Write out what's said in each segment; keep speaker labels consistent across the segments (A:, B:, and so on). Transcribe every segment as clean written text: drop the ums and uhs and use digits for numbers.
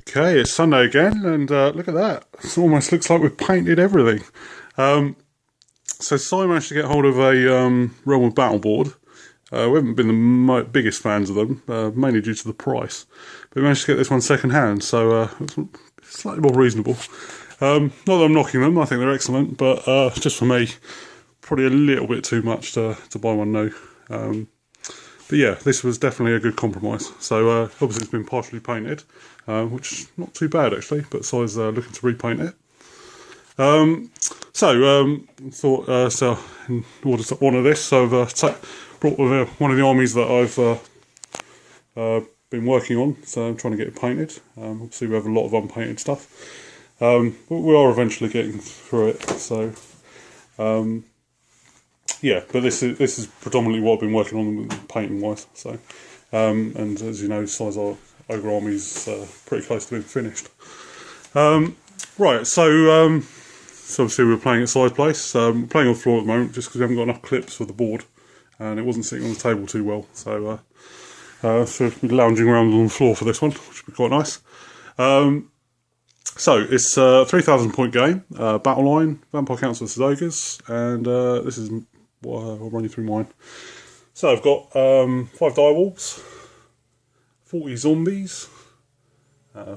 A: Okay, it's Sunday again, and look at that. It almost looks like we've painted everything. So Si managed to get hold of a Realm of Battle board. We haven't been the biggest fans of them, mainly due to the price. But we managed to get this one second hand, so it's slightly more reasonable. Not that I'm knocking them, I think they're excellent, but just for me, probably a little bit too much to buy one new. But yeah, this was definitely a good compromise. So obviously it's been partially painted, which is not too bad actually, but Si's looking to repaint it. So in order to honour this, so I've brought one of the armies that I've been working on, so I'm trying to get it painted. Obviously we have a lot of unpainted stuff, but we are eventually getting through it, so yeah, but this is predominantly what I've been working on painting wise. So, and as you know, Si's our Ogre army's pretty close to being finished. Right, so obviously we're playing at Si's place. We're playing on the floor at the moment just because we haven't got enough clips for the board, and it wasn't sitting on the table too well. So, so we're lounging around on the floor for this one, which would be quite nice. So it's a 3,000 point game, battle line, Vampire Counts vs Ogres, and this is what I'll run you through mine. So I've got 5 direwolves, 40 zombies,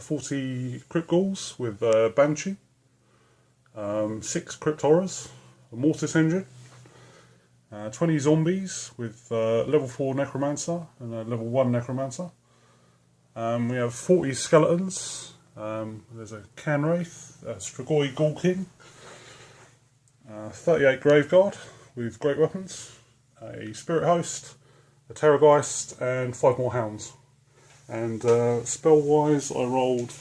A: 40 crypt ghouls with banshee, 6 crypt horrors, a mortis engine, 20 zombies with level 4 necromancer and a level 1 necromancer. We have 40 skeletons. There's a Can Wraith, a Strigoi Ghoul King, 38 Graveguard with great weapons, a Spirit Host, a Terrorgeist, and 5 more Hounds. And spell wise, I rolled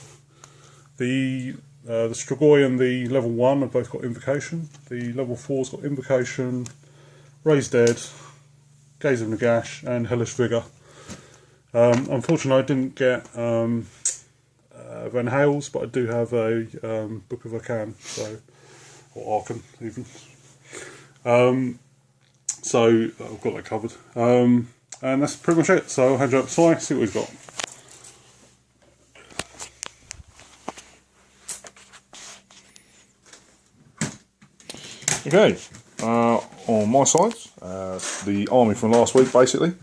A: the Strigoi and the level 1 have both got Invocation. The level 4's got Invocation, Raise Dead, Gaze of Nagash, and Hellish Vigour. Unfortunately, I didn't get Van Hales, but I do have a Book of Arcan, so, or Arcan even. So I've got that covered. And that's pretty much it. So I'll hand you up to Si, see what he's got.
B: Okay, on my side, the army from last week basically.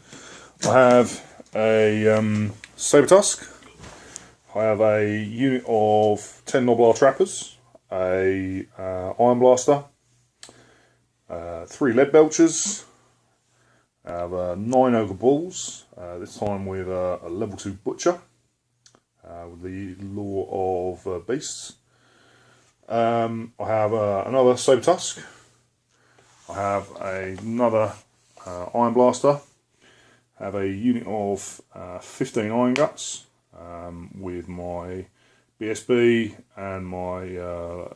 B: I have a Saber Tusk. I have a unit of 10 Noblar Trappers, a Iron Blaster, 3 Lead Belchers, I have 9 Ogre Bulls, this time with a level 2 Butcher, with the Law of Beasts. I have another Saber Tusk, I have another Iron Blaster, I have a unit of 15 Iron Guts, with my BSB and my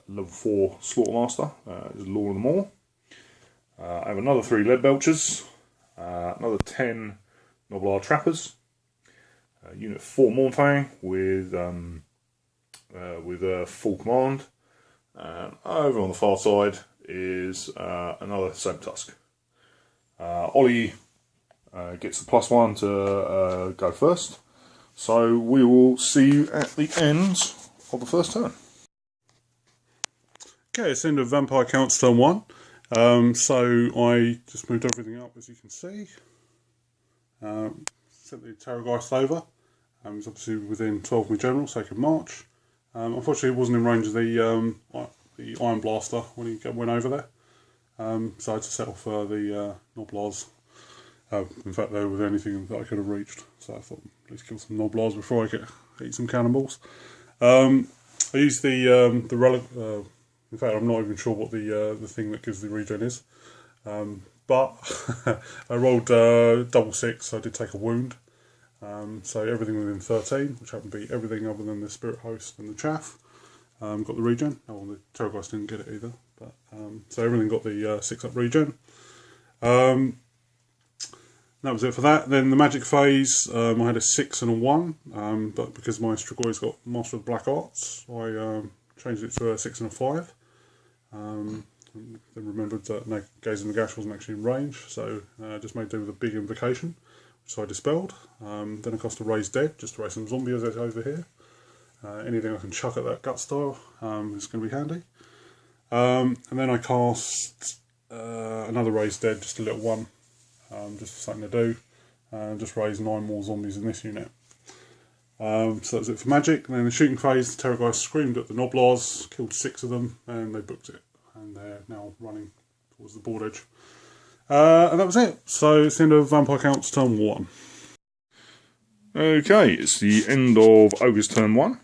B: level 4 Slaughtermaster, Lord of them all. I have another 3 Lead Belchers, another 10 Noblar Trappers, unit 4 Mournfang with full command, and over on the far side is another Saber Tusk. Ollie gets the +1 to go first. So we will see you at the end of the first turn.
A: Okay, it's the end of Vampire Counts turn 1. So I just moved everything up, as you can see. Sent the Terrorgeist over. He's obviously within 12 of my general, so he can march. Unfortunately, he wasn't in range of the Iron Blaster when he went over there. So I had to set off the Noblars. In fact, they were the only thing that I could have reached, so I thought at least kill some Noblars before I eat some cannonballs. I used the relic. In fact, I'm not even sure what the thing that gives the regen is, but I rolled double 6, so I did take a wound. So everything within 13, which happened to be everything other than the Spirit Host and the Chaff, got the regen. Oh, the Terrorgeist didn't get it either, but so everything got the 6 up regen. That was it for that. Then the magic phase, I had a 6 and a 1, but because my Stragoi's got Master of Black Arts, I changed it to a 6 and a 5. Then remembered that Gaze of Nagash wasn't actually in range, so I just made do with a big invocation, which I dispelled. Then I cast a Raise Dead, just to raise some zombies over here. Anything I can chuck at that gut style is going to be handy. And then I cast another Raised Dead, just a little one, just for something to do. Just raise 9 more zombies in this unit. So that's it for magic. And then in the shooting phase, the Terrorgeist screamed at the Noblars, killed 6 of them, and they booked it. And they're now running towards the board edge. And that was it. So it's the end of Vampire Counts turn 1.
B: Okay, it's the end of Ogres turn 1.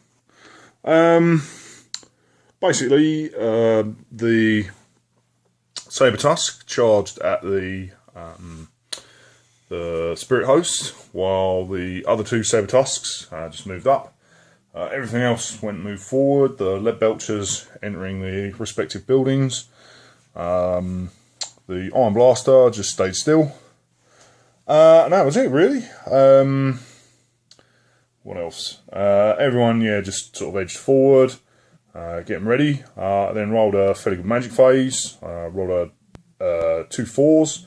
B: Basically, the Saber Tusk charged at the Spirit Host, while the other 2 Saber Tusks just moved up. Everything else moved forward. The Lead Belchers entering the respective buildings. The Iron Blaster just stayed still. And that was it, really. What else? Everyone, just sort of edged forward, getting ready. Then rolled a fairly good magic phase. Rolled 2 4s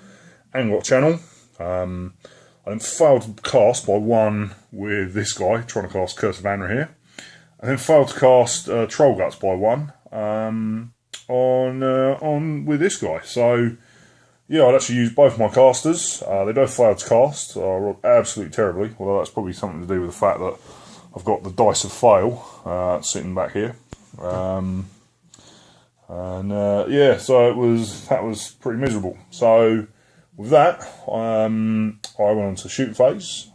B: and got channel. I then failed to cast by 1 with this guy, trying to cast Curse of Anra here. And then failed to cast Troll Guts by 1 on with this guy. So, yeah, I'd actually used both my casters. They both failed to cast. I rolled absolutely terribly, although that's probably something to do with the fact that I've got the dice of fail sitting back here. Yeah, so that was pretty miserable. So with that, I went on to shoot phase.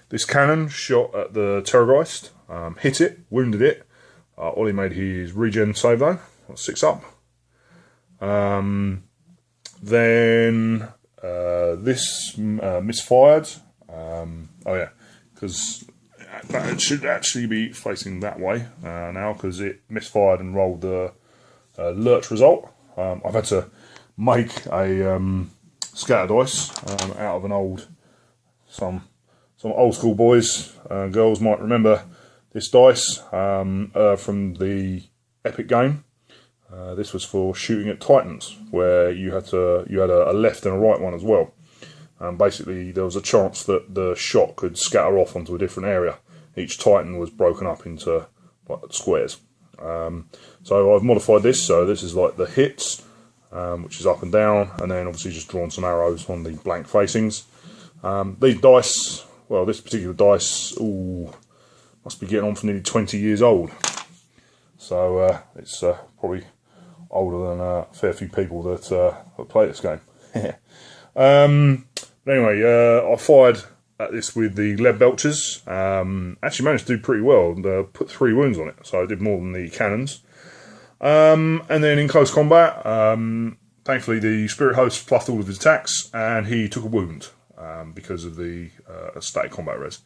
B: This cannon shot at the Terrorgeist, hit it, wounded it. Ollie made his regen save though, 6 up. Then this misfired. Oh yeah, because that should actually be facing that way now, because it misfired and rolled the lurch result. I've had to make a scatter dice out of some old school boys and girls might remember this dice from the Epic game. This was for shooting at Titans, where you had a left and a right one as well. Basically, there was a chance that the shot could scatter off onto a different area. Each Titan was broken up into squares. So I've modified this, so this is like the hits, which is up and down, and then obviously just drawn some arrows on the blank facings. These dice, well, this particular dice, must be getting on for nearly 20 years old. So it's probably older than a fair few people that play this game. But anyway, I fired at this with the Lead Belchers. Actually managed to do pretty well and put 3 wounds on it, so I did more than the cannons. And then in close combat, thankfully the Spirit Host fluffed all of his attacks and he took a wound because of the static combat res.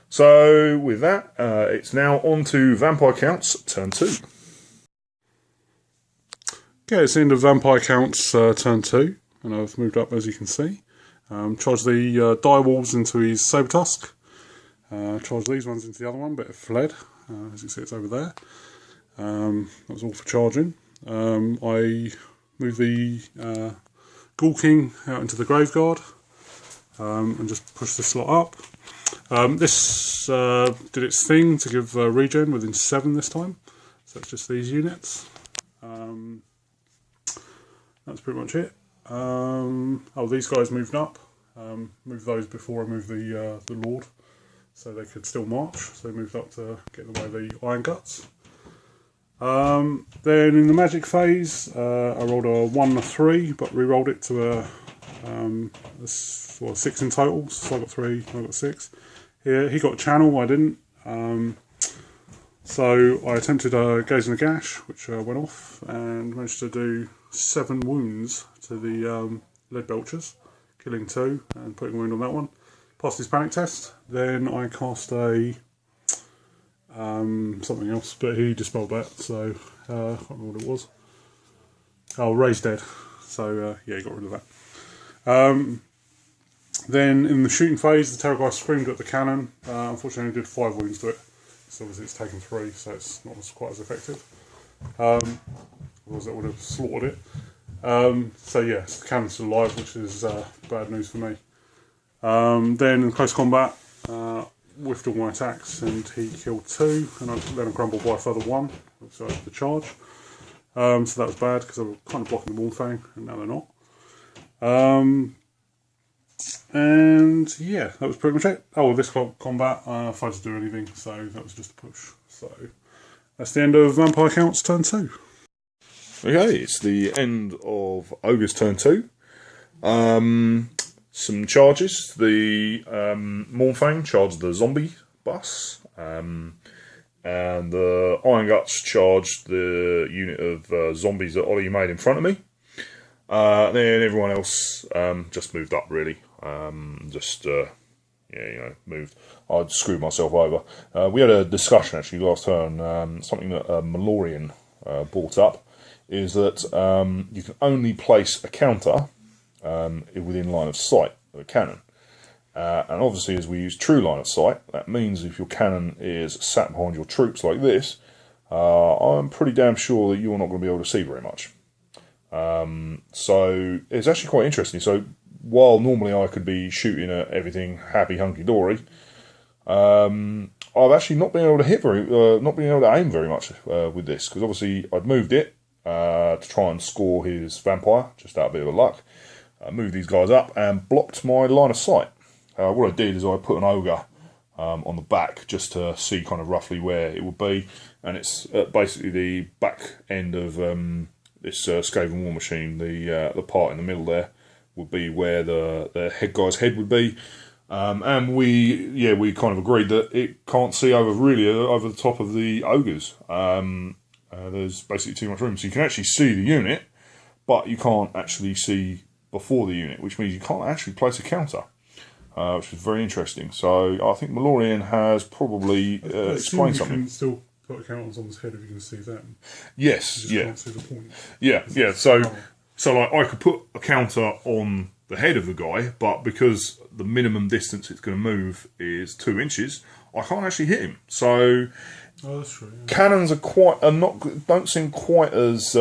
B: So with that, it's now on to Vampire Counts turn 2.
A: Okay, it's the end of Vampire Counts turn 2, and I've moved up as you can see. Charged the die walls into his Saber Tusk. Charged these ones into the other one, but it fled. As you see, it's over there. That was all for charging. I moved the Ghoul King out into the Graveguard and just pushed the slot up. This did its thing to give regen within 7 this time. So it's just these units. That's pretty much it. These guys moved up. Moved those before I moved the Lord, so they could still march. So they moved up to get in the way of the Iron Guts. Then in the magic phase, I rolled a 1 and a 3, but re-rolled it to a 6 in total. So I got 3, I got 6. Here he got channel, I didn't. So I attempted a Gaze and a Gash, which went off, and managed to do 7 wounds to the Lead Belchers, killing 2 and putting a wound on that one. Passed his panic test. Then I cast a something else, but he dispelled that, so I can't remember what it was. Oh, Raised Dead. So yeah, he got rid of that. Then in the shooting phase, the Terrorgeist screamed at the cannon. Unfortunately, I did 5 wounds to it. So obviously it's taken 3, so it's not quite as effective. Otherwise that would have slaughtered it. So yeah, the cannon's still alive, which is bad news for me. Then in close combat, whiffed all my attacks, and he killed 2, and then I crumbled by a further 1, so the charge. So that was bad, because I was kind of blocking the Warmfang, and now they're not. And yeah, that was pretty much it. Oh, this combat, I failed to do anything, so that was just a push. So that's the end of Vampire Counts turn 2.
B: Okay, it's the end of Ogres turn 2. Some charges. The Mornfang charged the zombie bus, and the Iron Guts charged the unit of zombies that Ollie made in front of me. Then everyone else just moved up, really. Moved. I screwed myself over. We had a discussion actually last turn. Something that Malorian brought up is that you can only place a counter within line of sight of a cannon. And obviously, as we use true line of sight, that means if your cannon is sat behind your troops like this, I'm pretty damn sure that you're not going to be able to see very much. So it's actually quite interesting. So while normally I could be shooting at everything happy hunky dory, I've actually not been able to not been able to aim very much with this, because obviously I'd moved it to try and score his vampire, just out of a bit of luck. I moved these guys up and blocked my line of sight. What I did is I put an ogre on the back just to see kind of roughly where it would be, and it's basically the back end of this Skaven War Machine. The part in the middle there would be where the head guy's head would be, and we kind of agreed that it can't see over the top of the ogres. There's basically too much room, so you can actually see the unit, but you can't actually see before the unit, which means you can't actually place a counter, which is very interesting. So I think Malorian has probably explained something.
A: You can still put a counter on someone's head if you can see them.
B: Yes,
A: you
B: yeah.
A: Can't see the point.
B: Yeah. So like I could put a counter on the head of the guy, but because the minimum distance it's going to move is 2 inches, I can't actually hit him. So
A: that's true. Yeah.
B: Cannons don't seem quite as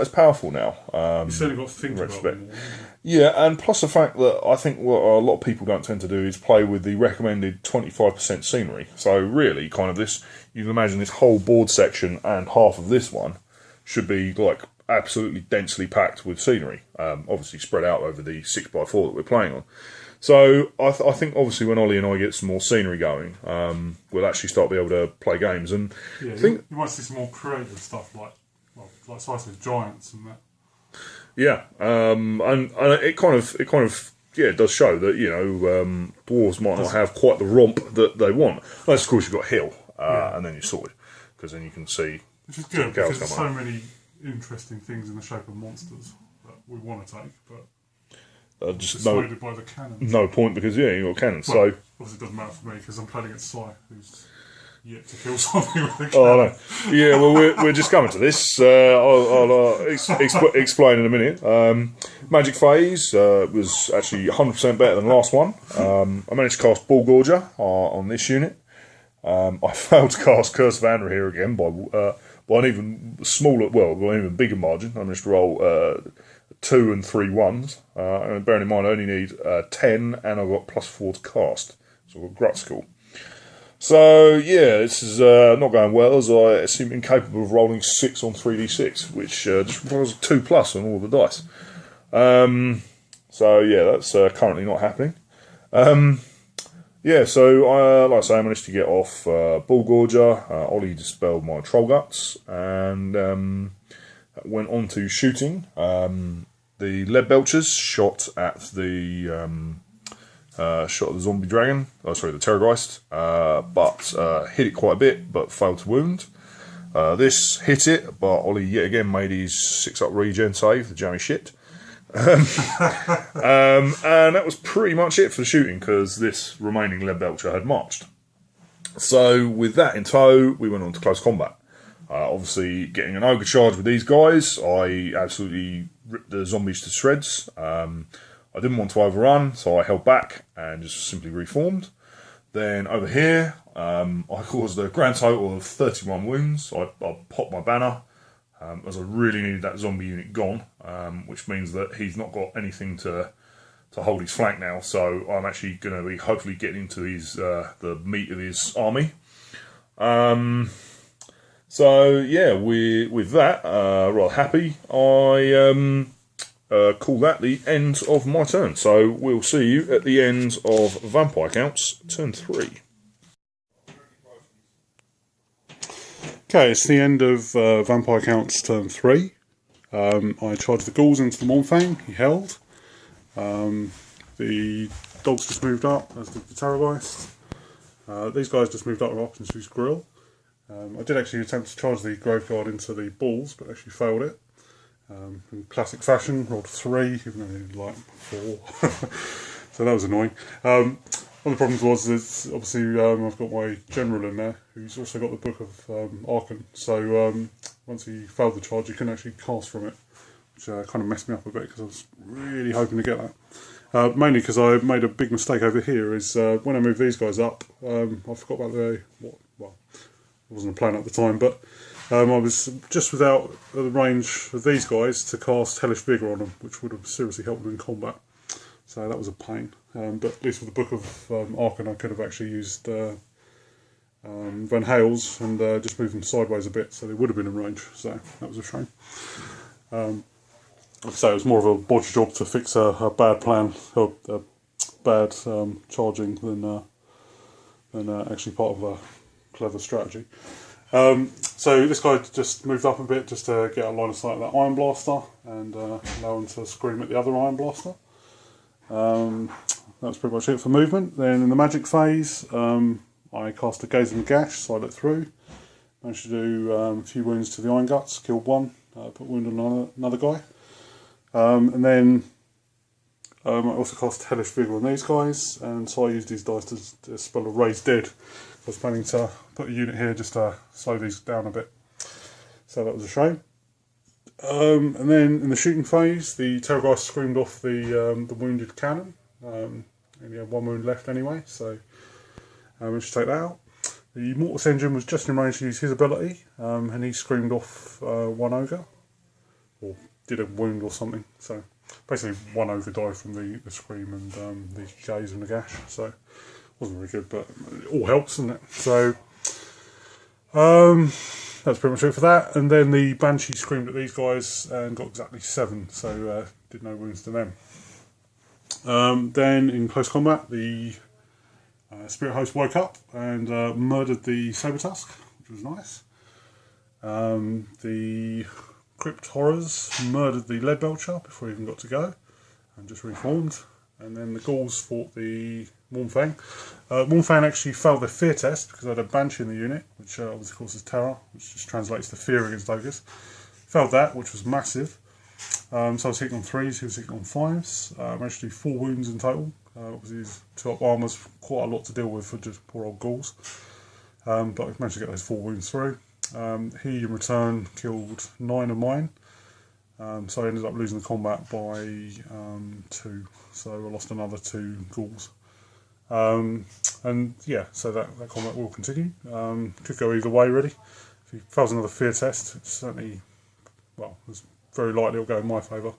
B: powerful now.
A: You certainly got to think about them more.
B: Yeah, and plus the fact that I think what a lot of people don't tend to do is play with the recommended 25% scenery. So really, kind of this, you can imagine this whole board section and half of this one should be like absolutely densely packed with scenery. Obviously spread out over the 6x4 that we're playing on. So I think obviously when Ollie and I get some more scenery going, we'll actually start to be able to play games. And
A: yeah,
B: you
A: might see some more creative stuff like Slice of Giants and that.
B: Yeah, and it kind of it does show that dwarves might not have quite the romp that they want. Unless of course you've got hill, and then you're sorted, because then you can see.
A: Which is good because there's so many interesting things in the shape of monsters that we want to take, but
B: just
A: persuaded by the cannons.
B: No point, because you've got cannons.
A: Well,
B: so
A: obviously it doesn't matter for me because I'm playing against Sai, who's yet to kill something with a cannon.
B: Oh no! Yeah, well we're just coming to this. I'll explain in a minute. Magic Phase was actually 100% better than the last one. I managed to cast Ball Gorger on this unit. I failed to cast Curse of Andra here again by an even smaller, by an even bigger margin. I managed to roll 2 and 3 ones. And bearing in mind I only need 10, and I've got +4 to cast. So I've got Grutzkull. So yeah, this is not going well, as I seem incapable of rolling 6 on 3d6, which just requires a 2+ on all the dice. So yeah, that's currently not happening. So like I say, I managed to get off Ball Gorger. Ollie dispelled my Troll Guts, and went on to shooting. The Lead Belchers shot at the zombie dragon, the Terrorgeist, but hit it quite a bit, but failed to wound. This hit it, but Ollie yet again made his 6-up regen save, the jammy shit. And that was pretty much it for the shooting, because this remaining Lead Belcher had marched. So with that in tow, we went on to close combat. Obviously, getting an ogre charge with these guys, I absolutely ripped the zombies to shreds. I didn't want to overrun, so I held back and just simply reformed. Then over here, I caused a grand total of 31 wounds. I popped my banner, as I really needed that zombie unit gone, which means that he's not got anything to to hold his flank now. So I'm actually going to be hopefully getting into his the meat of his army. So yeah, with that, rather happy. I call that the end of my turn. So we'll see you at the end of Vampire Counts turn 3.
A: Okay, it's the end of Vampire Counts turn 3. I charged the ghouls into the Mournfang, he held. The dogs just moved up, as did the Terrorgeist. These guys just moved up into his grill. I did actually attempt to charge the Grove Guard into the balls, but actually failed it. In classic fashion, rolled 3, even though he did like 4. So that was annoying. One of the problems was that obviously I've got my general in there, who's also got the Book of Archon. So once he failed the charge, he couldn't actually cast from it, which kind of messed me up a bit because I was really hoping to get that. Mainly because I made a big mistake over here. Is when I moved these guys up, I forgot about well, it wasn't a plan at the time, but I was just without the range of these guys to cast Hellish Vigour on them, which would have seriously helped them in combat. So that was a pain. But at least with the Book of Archon, I could have actually used Van Hales and just moved them sideways a bit, so they would have been in range. So that was a shame. Like I say, it was more of a bodge job to fix a bad plan, or a bad charging than actually part of a clever strategy. So this guy just moved up a bit just to get a line of sight of that Iron Blaster and allow him to scream at the other Iron Blaster. That's pretty much it for movement. Then in the magic phase, I cast a Gaze and Gash, so I let through. Managed to do a few wounds to the Iron Guts, killed one, put wound on another guy. And then I also cast Hellish Vigour on these guys, and so I used these dice to spell a Raise Dead. I was planning to put a unit here just to slow these down a bit. So that was a shame. And then in the shooting phase, the Terrorgeist screamed off the wounded cannon. And he had one wound left anyway, so I managed to take that out. The Mortis Engine was just in range to use his ability, and he screamed off one Ogre, or did a wound or something. So basically one Ogre died from the scream and the Gaze and the Gash. So wasn't very good, but it all helps, doesn't it? So that's pretty much it for that. And then the Banshee screamed at these guys and got exactly 7, so did no wounds to them. Then in close combat, the Spirit Host woke up and murdered the Sabertusk, which was nice. The Crypt Horrors murdered the Leadbelcher before he even got to go and just reformed. And then the Ghouls fought the Mournfang. Mournfang actually failed their fear test because I had a Banshee in the unit, which obviously causes terror, which just translates to fear against Ogres. Failed that, which was massive. So I was hitting on 3s, he was hitting on 5s. Managed to do 4 wounds in total. Obviously his 2-up armour's quite a lot to deal with for just poor old Ghouls. But I managed to get those 4 wounds through. He in return killed 9 of mine. So I ended up losing the combat by 2. So I lost another 2 Ghouls. And yeah, so that combat will continue. Could go either way really. If he fails another fear test, it's certainly, well, it's very likely it'll go in my favour.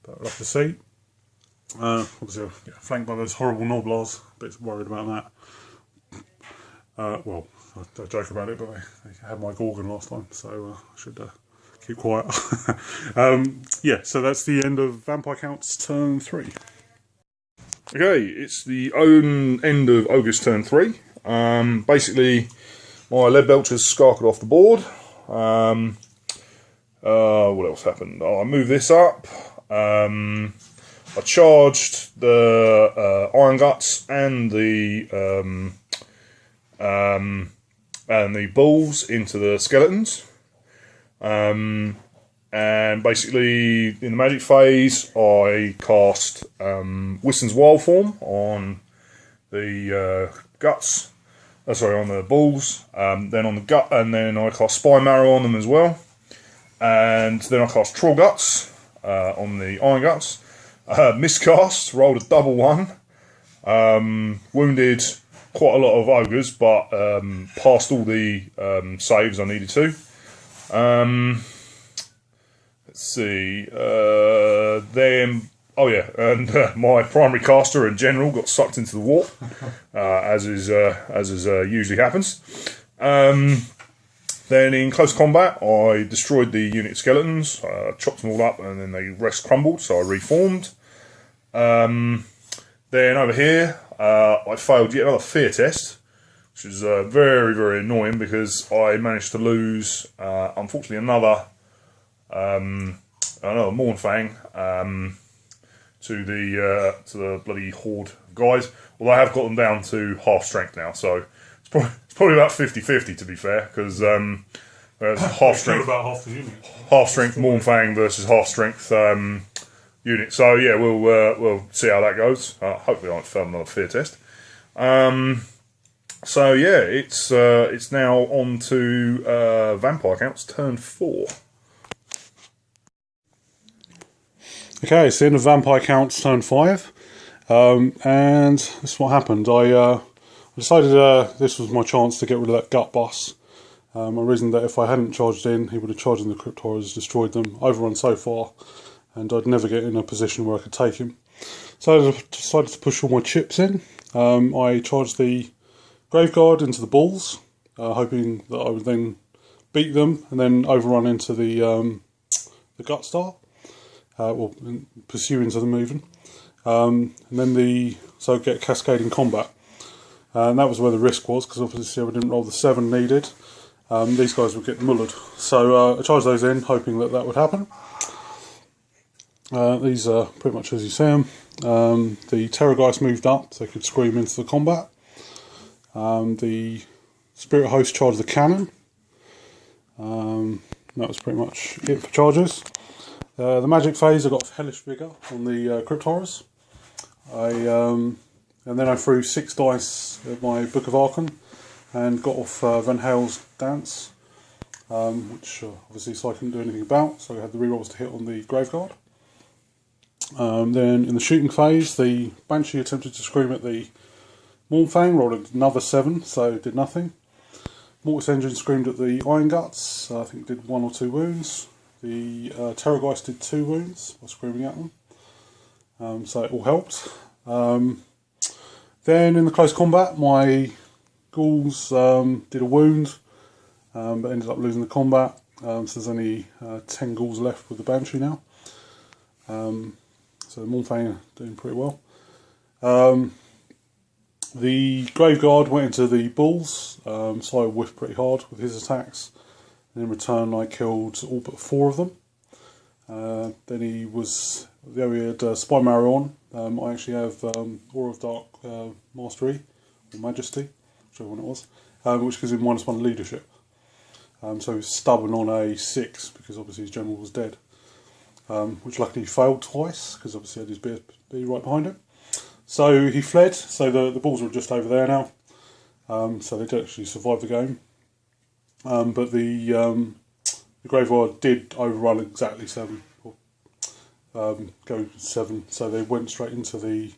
A: But we'll have to see. Obviously I'll get flanked by those horrible Noblars. A bit worried about that. Well, I joke about it, but they had my Gorgon last time, so I should keep quiet. Yeah, so that's the end of Vampire Counts turn 3.
B: Okay, it's the end of Ogres turn 3. Basically, my Leadbelcher's scarkered off the board. What else happened? Oh, I moved this up. I charged the Iron Guts and the balls into the skeletons. And basically, in the magic phase, I cast Whiston's Wild Form on the guts. Sorry, on the balls. Then on the gut, and then I cast Spine Marrow on them as well. And then I cast Troll Guts on the Iron Guts. Miscast, rolled a double 1. Wounded quite a lot of Ogres, but passed all the saves I needed to. Let's see. Then Oh yeah, and my primary caster and general got sucked into the warp, as is usually happens. Then in close combat, I destroyed the unit skeletons, chopped them all up, and then they rest crumbled, so I reformed. Then over here, I failed yet another fear test, which was very, very annoying because I managed to lose, unfortunately, another Mournfang to the bloody horde of guys. Although I have got them down to half strength now, so it's probably about 50-50 to be fair, because half strength,
A: about half the unit.
B: Half strength Mournfang versus half strength unit. So yeah, we'll see how that goes. Hopefully, I won't fail another fear test. So yeah, it's now on to vampire counts turn 4.
A: Okay, so in the vampire counts turn 5, and this is what happened. I decided this was my chance to get rid of that gut boss. I reasoned that if I hadn't charged in, he would have charged in the Crypt Horrors, destroyed them, overrun so far, and I'd never get in a position where I could take him. So I decided to push all my chips in. I charged the Graveguard into the bulls, hoping that I would then beat them and then overrun into the Gut Star, or pursue into them even. And then so get cascading combat. And that was where the risk was, because obviously I didn't roll the 7 needed. These guys would get mullered. So I charged those in, hoping that that would happen. These are pretty much as you see them. The Terrorgeist moved up, so they could scream into the combat. The Spirit Host charged the cannon. That was pretty much it for charges. The magic phase, I got Hellish Vigour on the Crypt Horrors. And then I threw 6 dice at my Book of Archon and got off Van Hale's Dance, which obviously so I couldn't do anything about, so I had the rerolls to hit on the Graveguard. Then in the shooting phase, the Banshee attempted to scream at the Mournfang, rolled another 7, so did nothing. Mortis Engine screamed at the Iron Guts, I think did 1 or 2 wounds. The Terrorgeist did 2 wounds by screaming at them, so it all helped. Then in the close combat, my Ghouls did a wound, but ended up losing the combat. So there's only 10 Ghouls left with the Banshee now. So the Mournfang are doing pretty well. The Graveguard went into the Bulls, so I whiffed pretty hard with his attacks. And in return, I killed all but 4 of them. Then he was, there we had Spy Marrow on. I actually have Aura of Dark Mastery, or Majesty, whichever one it was, which gives him -1 leadership. So he was stubborn on a 6, because obviously his general was dead. Which luckily failed twice, because obviously he had his B right behind him. So he fled, so the Bulls were just over there now. So they did actually survive the game. But the Graveguard did overrun exactly 7, or go 7, so they went straight into the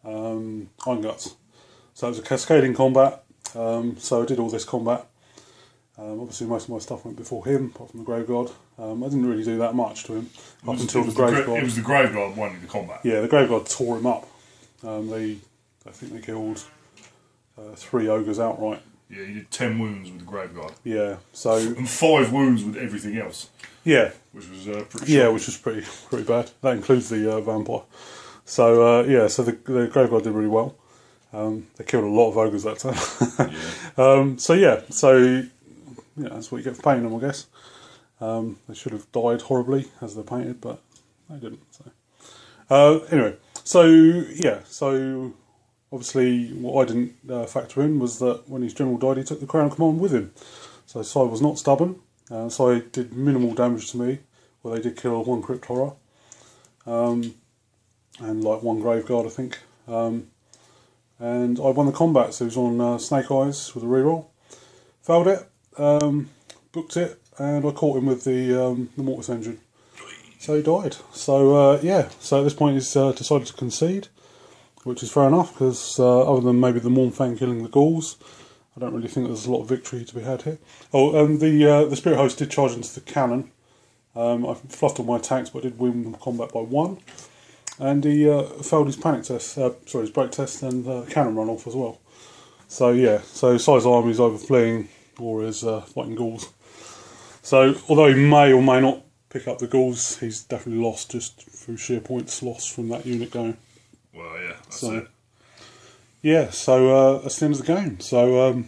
A: Iron Guts. So it was a cascading combat, so I did all this combat. Obviously most of my stuff went before him, apart from the Graveguard. I didn't really do that much to him, up until the Graveguard.
B: It was the Graveguard winning the combat.
A: Yeah, the Graveguard tore him up. I think they killed 3 Ogres outright.
B: Yeah, he did 10 wounds with the Graveguard.
A: Yeah, so...
B: And 5 wounds with everything else.
A: Yeah.
B: Which was pretty
A: Yeah,
B: shocking.
A: which was pretty bad. That includes the Vampire. So, yeah, so the Graveguard did really well. They killed a lot of Ogres that time.
B: Yeah.
A: So, yeah, so... Yeah, that's what you get for painting them, I guess. They should have died horribly as they're painted, but they didn't. So. Anyway, so yeah, so obviously what I didn't factor in was that when his general died, he took the Crown of Command with him. So Sai was not stubborn. Sai did minimal damage to me. Well, they did kill 1 Crypt Horror, and like 1 Graveguard, I think. And I won the combat, so he was on Snake Eyes with a reroll. Failed it. Booked it, and I caught him with the Mortis Engine, so he died. So yeah, so at this point he's decided to concede, which is fair enough, because other than maybe the Mournfang killing the Ghouls, I don't really think there's a lot of victory to be had here. Oh, and the Spirit Host did charge into the cannon. I fluffed all my attacks, but I did win the combat by 1. and he failed his panic test, his break test and cannon run off as well. So yeah, so Si's army is either fleeing or is fighting ghouls. So although he may or may not pick up the ghouls, he's definitely lost just through sheer points lost from that unit going.
B: Well, yeah, that's it.
A: Yeah, so that's the end of the game. So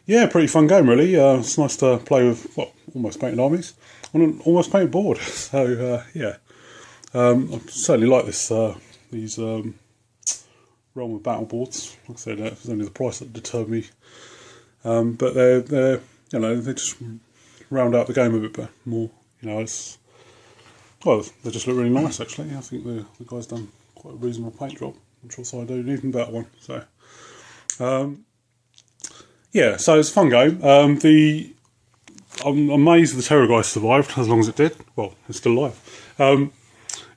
A: yeah, pretty fun game really. It's nice to play with almost painted armies on an almost painted board. So yeah, I certainly like these Realm of Battle boards. Like I said, it was only the price that deterred me. But they're they just round out the game a bit more. They just look really nice actually. I think the guy's done quite a reasonable paint job. I'm sure Si do an even better one. So yeah, so it's a fun game. I'm amazed the Terrorgeist survived as long as it did. Well, it's still alive.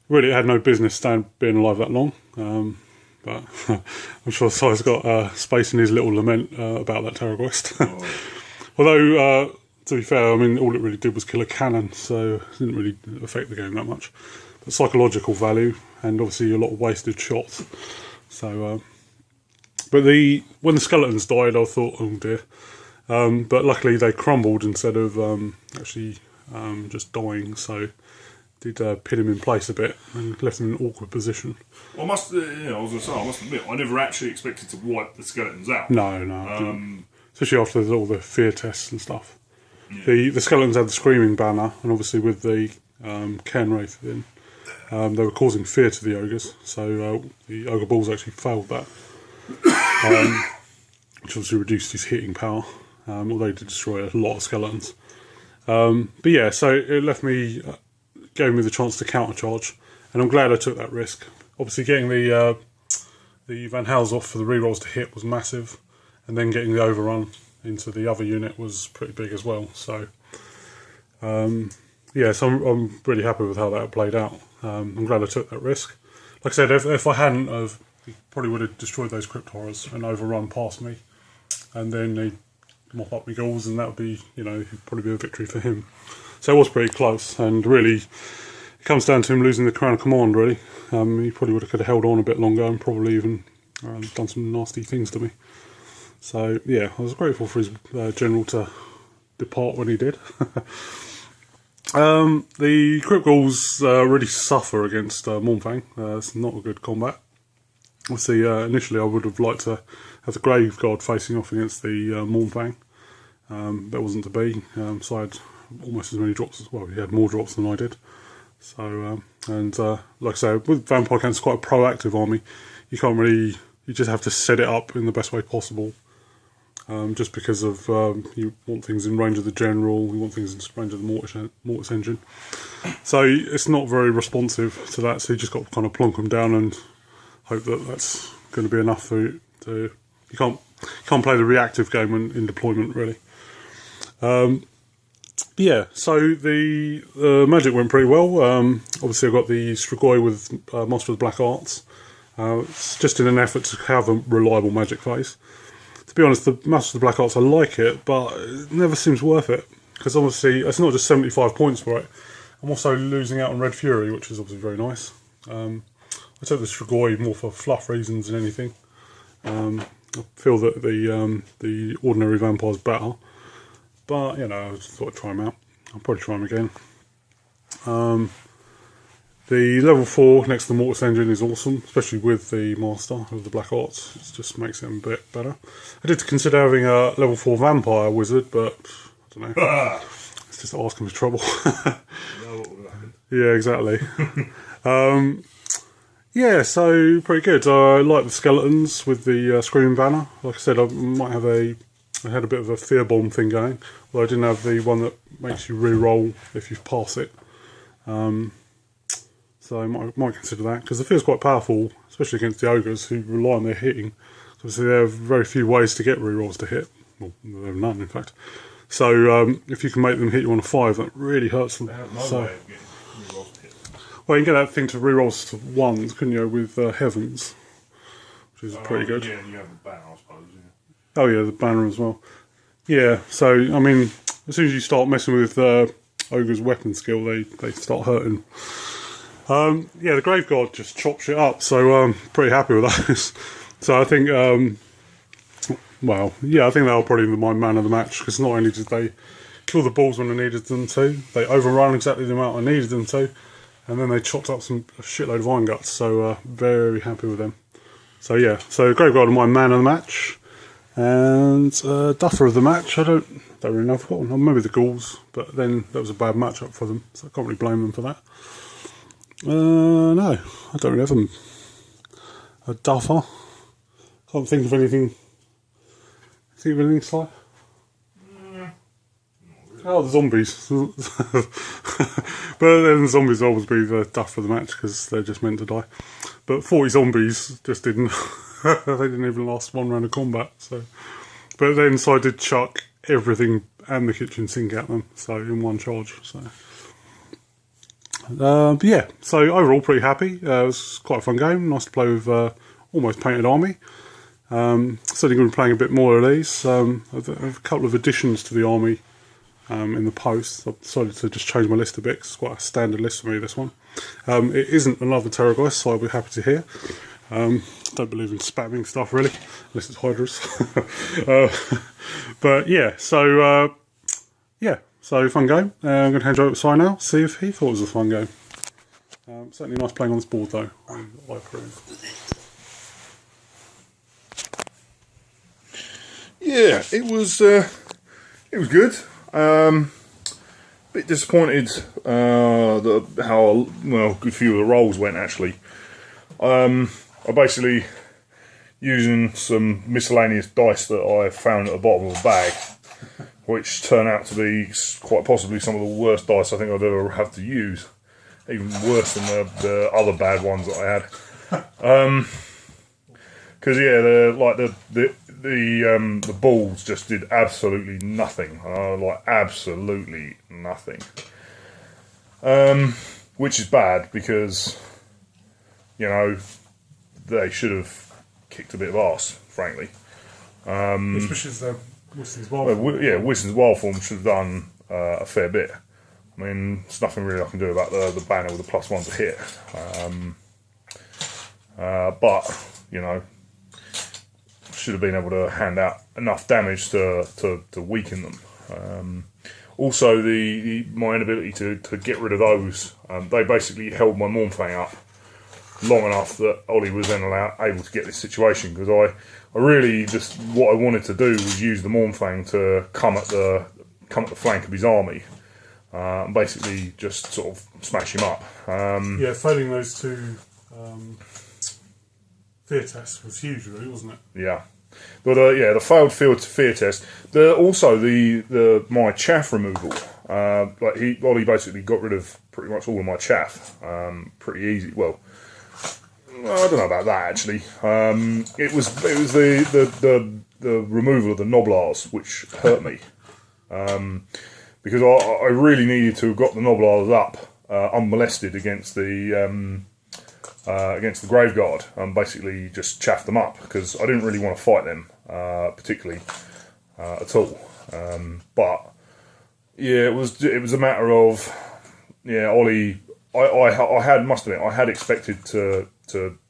A: Really, it had no business being alive that long. But I'm sure Si's got space in his little lament about that Terrorgeist. Oh. Although, to be fair, I mean, all it really did was kill a cannon, so it didn't really affect the game that much. But psychological value, and obviously a lot of wasted shots. So, but when the skeletons died, I thought, oh dear. But luckily they crumbled instead of actually just dying, so did pin him in place a bit and left him in an awkward position.
B: Well, I must admit, I never actually expected to wipe the skeletons out.
A: No, especially after all the fear tests and stuff. Yeah. The skeletons had the screaming banner, and obviously with the Cairn Wraith in, they were causing fear to the ogres. So the ogre balls actually failed that, which obviously reduced his hitting power. Although he did destroy a lot of skeletons. But yeah, so it gave me the chance to countercharge, and I'm glad I took that risk. Obviously, getting the Van Hals off for the rerolls to hit was massive, and then getting the overrun into the other unit was pretty big as well. So, yeah, so I'm really happy with how that played out. I'm glad I took that risk. Like I said, if I hadn't have, he probably would have destroyed those crypt horrors and overrun past me, and then he'd mop up my goals, and that would be, it'd probably be a victory for him. So it was pretty close, and really, it comes down to him losing the Crown of Command, really. He probably could have held on a bit longer and probably even done some nasty things to me. So, yeah, I was grateful for his general to depart when he did. The Crypt Ghouls really suffer against Mournfang. It's not a good combat. Obviously, initially I would have liked to have the Grave Guard facing off against the Mournfang. That wasn't to be. So I had almost as many drops as well. He had more drops than I did. So, like I say, with Vampire Camp, it's quite a proactive army. You just have to set it up in the best way possible. Just because of you want things in range of the general, you want things in range of the mortis engine. So it's not very responsive to that. So you just got to kind of plonk them down and hope that that's going to be enough to. You can't play the reactive game in deployment really. Yeah, so the magic went pretty well. Obviously, I got the Strigoi with Master of the Black Arts. It's just in an effort to have a reliable magic phase. To be honest, the Master of the Black Arts, I like it, but it never seems worth it. Because obviously, it's not just 75 points for it. I'm also losing out on Red Fury, which is obviously very nice. I took the Strigoi more for fluff reasons than anything. I feel that the ordinary vampire's better. But, I just thought I'd try them out. I'll probably try them again. The level 4 next to the Mortis Engine is awesome, especially with the Master of the Black Arts. It just makes it a bit better. I did consider having a level 4 Vampire Wizard, but I don't know. It's just asking for trouble. Yeah, exactly. Yeah, so pretty good. I like the skeletons with the Screaming Banner. Like I said, I had a bit of a fear bomb thing going, although I didn't have the one that makes you re-roll if you pass it. So I might consider that, because the fear is quite powerful, especially against the ogres who rely on their hitting. Obviously, there are very few ways to get re-rolls to hit. Well, there are none, in fact. So if you can make them hit you on a 5, that really hurts them.
B: They have no way of getting re-rolls to hit.
A: Well, you can get that thing to re-rolls to 1s, couldn't you, with Heavens, which is pretty good.
B: Yeah, and you have the banner, I suppose. Yeah.
A: Oh yeah, the banner as well. Yeah, so I mean, as soon as you start messing with Ogre's weapon skill, they start hurting. Yeah, the Grave Guard just chopped shit up, so pretty happy with those. So I think, well, yeah, I think they were probably my man of the match, because not only did they kill the balls when I needed them to, they overrun exactly the amount I needed them to, and then they chopped up a shitload of iron guts, so very happy with them. So yeah, so Grave Guard are my man of the match, and Duffer of the match, I don't really know, I've forgotten, maybe the Ghouls, but then that was a bad matchup for them, so I can't really blame them for that. No, I don't really have a Duffer. Can't think of anything. Think of anything, Sly? Oh, the zombies. But then the zombies will always be the Duffer of the match, because they're just meant to die. But 40 zombies just didn't. They didn't even last one round of combat. So, but then so I did chuck everything and the kitchen sink at them, so in one charge. So, but yeah. So overall, pretty happy. It was quite a fun game. Nice to play with almost painted army. Certainly going to be playing a bit more of these. I've a couple of additions to the army in the post. I've decided to just change my list a bit, because it's quite a standard list for me, this one. It isn't another Terrorgeist, so I'll be happy to hear. Don't believe in spamming stuff, really, unless it's Hydras. But yeah, so fun game. I'm going to hand you over to Si now, see if he thought it was a fun game. Certainly nice playing on this board, though, I approve.
B: Yeah, it was good. Bit disappointed how well good few of the rolls went, actually. I basically, using some miscellaneous dice that I found at the bottom of a bag, which turned out to be quite possibly some of the worst dice I think I'd ever have to use, even worse than the other bad ones that I had. Because yeah, the balls just did absolutely nothing. Absolutely nothing. Which is bad, because you know they should have kicked a bit of arse, frankly.
A: Especially as Wilson's Wild Form.
B: Yeah, Wilson's Wild Form should have done a fair bit. I mean, there's nothing really I can do about the banner with the +1 to hit. But you know, should have been able to hand out enough damage to weaken them. Also, my inability to get rid of those, they basically held my Mornfang up long enough that Ollie was then able to get this situation, because I really just, what I wanted to do was use the Mornfang to come at the flank of his army, and basically just sort of smash him up.
A: Yeah, failing those two fear tests was huge, really, wasn't it?
B: Yeah. But yeah, the failed fear test. Also my chaff removal. Ollie basically got rid of pretty much all of my chaff. Pretty easy. Well, I don't know about that, actually. It was the removal of the Noblars which hurt me, because I really needed to have got the Noblars up unmolested against the Grave Guard, and basically just chaff them up, because I didn't really want to fight them particularly at all. But yeah, it was a matter of, yeah, Ollie. I had expected to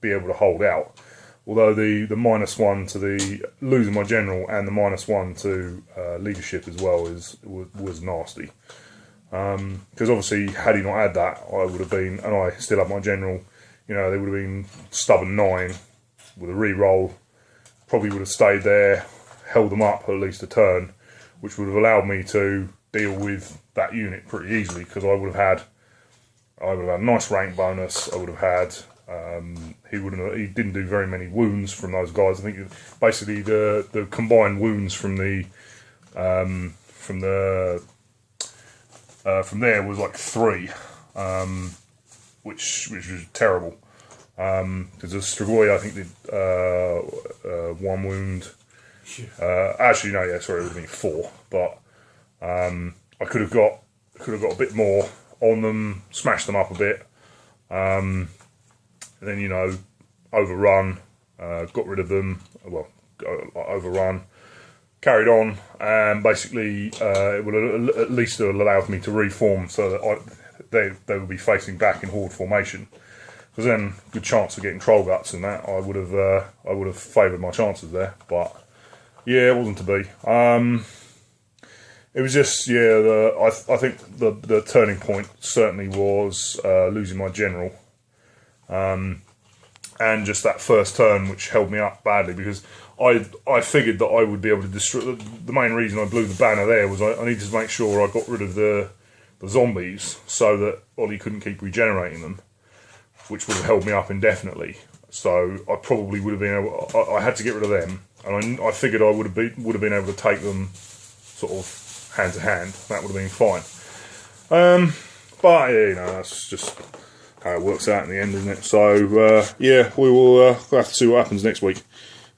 B: be able to hold out, although the -1 to the losing my general and the -1 to leadership as well was nasty. Because obviously, had he not had that, I would have been, and I still have my general. You know, they would have been stubborn 9 with a re-roll. Probably would have stayed there, held them up at least a turn, which would have allowed me to deal with that unit pretty easily, because I would have had a nice rank bonus. I would have had. He didn't do very many wounds from those guys. I think basically the combined wounds from there was like 3. Which was terrible. Because the Strigoi, I think, did 1 wound. Actually, no, yeah, sorry, it would have been 4. But I could have got a bit more on them, smashed them up a bit, and then, you know, overrun, got rid of them. Well, overrun, carried on, and basically it would at least have allowed me to reform, so that they would be facing back in horde formation. Because then, good chance of getting troll guts and that. I would have favoured my chances there, but yeah, it wasn't to be. It was just, yeah, I think the turning point certainly was losing my general. And just that first turn, which held me up badly, because I figured that I would be able to destroy... The main reason I blew the banner there was I needed to make sure I got rid of the zombies so that Ollie couldn't keep regenerating them, which would have held me up indefinitely. So I probably would have been able... I had to get rid of them, and I figured I would have been able to take them sort of hand to hand. That would have been fine. But yeah, you know, that's just how it works out in the end, isn't it? So yeah, we'll have to see what happens next week.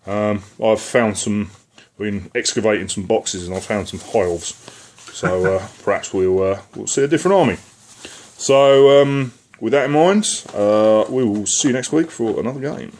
B: I've found been excavating some boxes, and I've found some hives. So perhaps we'll see a different army. So with that in mind, we will see you next week for another game.